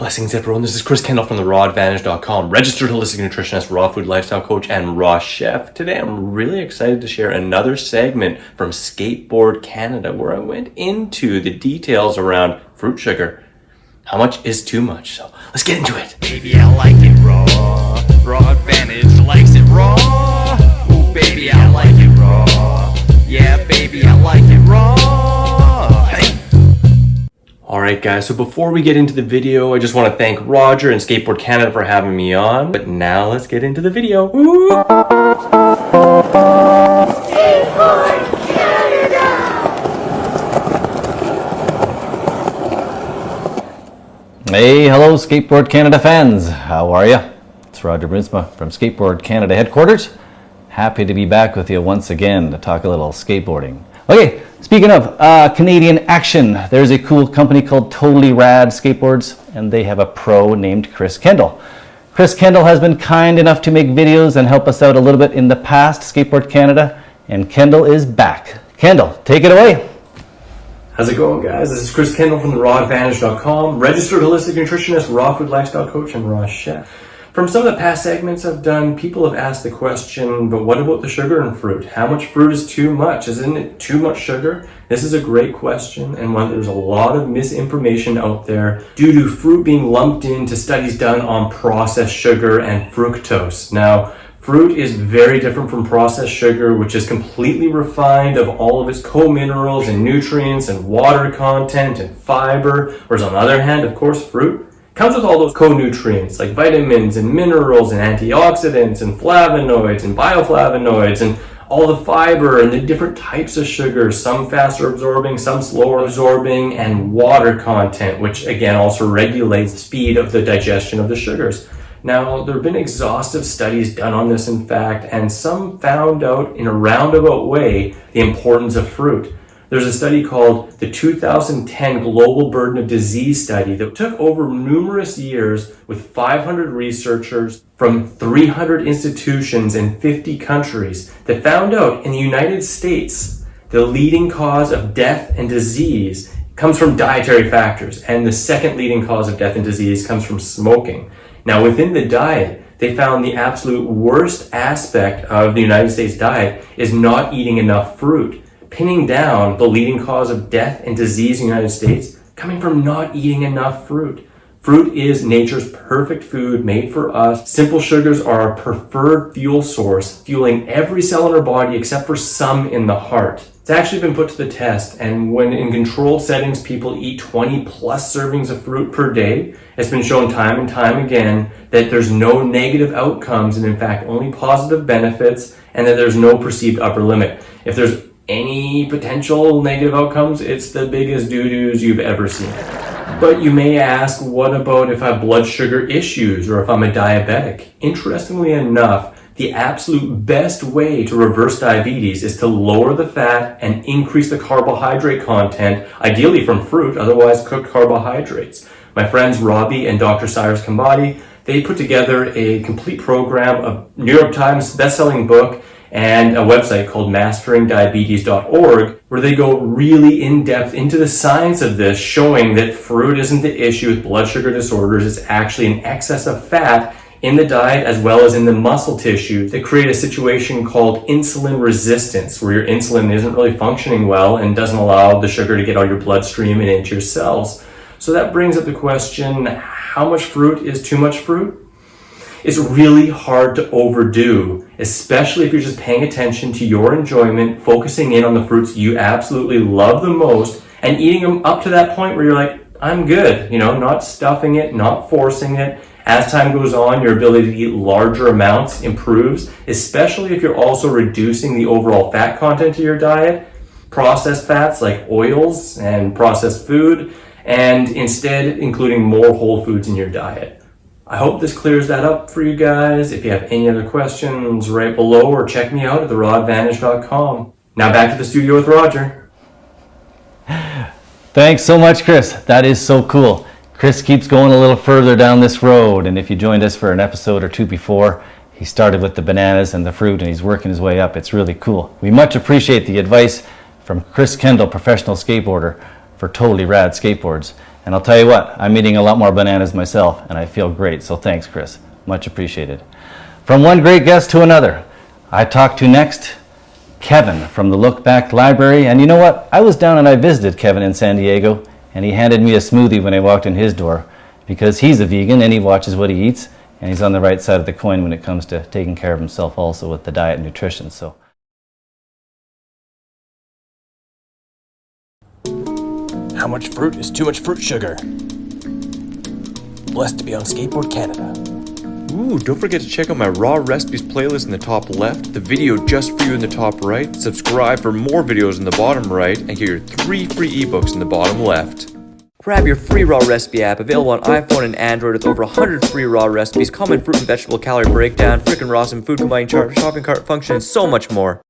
Blessings everyone, this is Chris Kendall from the rawadvantage.com, registered holistic nutritionist, raw food lifestyle coach, and raw chef. Today I'm really excited to share another segment from Skateboard Canada where I went into the details around fruit sugar. How much is too much? So let's get into it. Baby, I like it raw. Raw Advantage likes it raw. Ooh, baby, I like it raw. Yeah, baby, I like it raw. Hey. Alright guys, so before we get into the video, I just want to thank Roger and Skateboard Canada for having me on. But now let's get into the video. Woo! Skateboard Canada! Hey, hello Skateboard Canada fans. How are you? It's Roger Brinsma from Skateboard Canada headquarters. Happy to be back with you once again to talk a little skateboarding. Okay, speaking of Canadian action, there's a cool company called Totally Rad Skateboards, and they have a pro named Chris Kendall. Chris Kendall has been kind enough to make videos and help us out a little bit in the past, Skateboard Canada, and Kendall is back. Kendall, take it away. How's it going, guys? This is Chris Kendall from the rawadvantage.com, registered holistic nutritionist, raw food lifestyle coach, and raw chef. From some of the past segments I've done, people have asked the question, but what about the sugar in fruit? How much fruit is too much? Isn't it too much sugar? This is a great question, and one there's a lot of misinformation out there due to fruit being lumped into studies done on processed sugar and fructose. Now, fruit is very different from processed sugar, which is completely refined of all of its co-minerals and nutrients and water content and fiber, whereas on the other hand, of course, fruit comes with all those co-nutrients like vitamins and minerals and antioxidants and flavonoids and bioflavonoids and all the fiber and the different types of sugar, some faster absorbing, some slower absorbing, and water content, which again also regulates the speed of the digestion of the sugars. Now, there have been exhaustive studies done on this, in fact, and some found out in a roundabout way the importance of fruit. There's a study called the 2010 Global Burden of Disease Study that took over numerous years with 500 researchers from 300 institutions in 50 countries that found out in the United States the leading cause of death and disease comes from dietary factors, and the second leading cause of death and disease comes from smoking. Now, within the diet, they found the absolute worst aspect of the United States diet is not eating enough fruit, pinning down the leading cause of death and disease in the United States coming from not eating enough fruit. Fruit is nature's perfect food made for us. Simple sugars are our preferred fuel source, fueling every cell in our body except for some in the heart. It's actually been put to the test, and when in controlled settings people eat 20 plus servings of fruit per day, it's been shown time and time again that there's no negative outcomes and in fact only positive benefits, and that there's no perceived upper limit. If there's any potential negative outcomes, it's the biggest doo-doos you've ever seen. But you may ask, what about if I have blood sugar issues or if I'm a diabetic? Interestingly enough, the absolute best way to reverse diabetes is to lower the fat and increase the carbohydrate content, ideally from fruit, otherwise cooked carbohydrates. My friends Robbie and Dr. Cyrus Kambadi, they put together a complete program, a New York Times best-selling book, and a website called masteringdiabetes.org, where they go really in-depth into the science of this, showing that fruit isn't the issue with blood sugar disorders. It's actually an excess of fat in the diet as well as in the muscle tissue that create a situation called insulin resistance, where your insulin isn't really functioning well and doesn't allow the sugar to get out your bloodstream and into your cells. So that brings up the question, how much fruit is too much fruit? It's really hard to overdo, especially if you're just paying attention to your enjoyment, focusing in on the fruits you absolutely love the most, and eating them up to that point where you're like, I'm good, not stuffing it, not forcing it. As time goes on, your ability to eat larger amounts improves, especially if you're also reducing the overall fat content of your diet, processed fats like oils and processed food, and instead including more whole foods in your diet. I hope this clears that up for you guys. If you have any other questions, right below or check me out at therawadvantage.com. Now back to the studio with Roger. Thanks so much, Chris. That is so cool. Chris keeps going a little further down this road, and if you joined us for an episode or two before, he started with the bananas and the fruit and he's working his way up. It's really cool. We much appreciate the advice from Chris Kendall, professional skateboarder for Totally Rad Skateboards. And I'll tell you what, I'm eating a lot more bananas myself, and I feel great. So thanks, Chris. Much appreciated. From one great guest to another, I talked to next Kevin from the Look Back Library. And you know what? I was down and I visited Kevin in San Diego, and he handed me a smoothie when I walked in his door because he's a vegan and he watches what he eats, and he's on the right side of the coin when it comes to taking care of himself also with the diet and nutrition. So. How much fruit is too much fruit sugar? Blessed to be on Skateboard Canada. Ooh, don't forget to check out my raw recipes playlist in the top left, the video just for you in the top right, subscribe for more videos in the bottom right, and get your 3 free ebooks in the bottom left. Grab your free raw recipe app available on iPhone and Android with over 100 free raw recipes, common fruit and vegetable calorie breakdown, freaking raw food combining chart, shopping cart function, and so much more.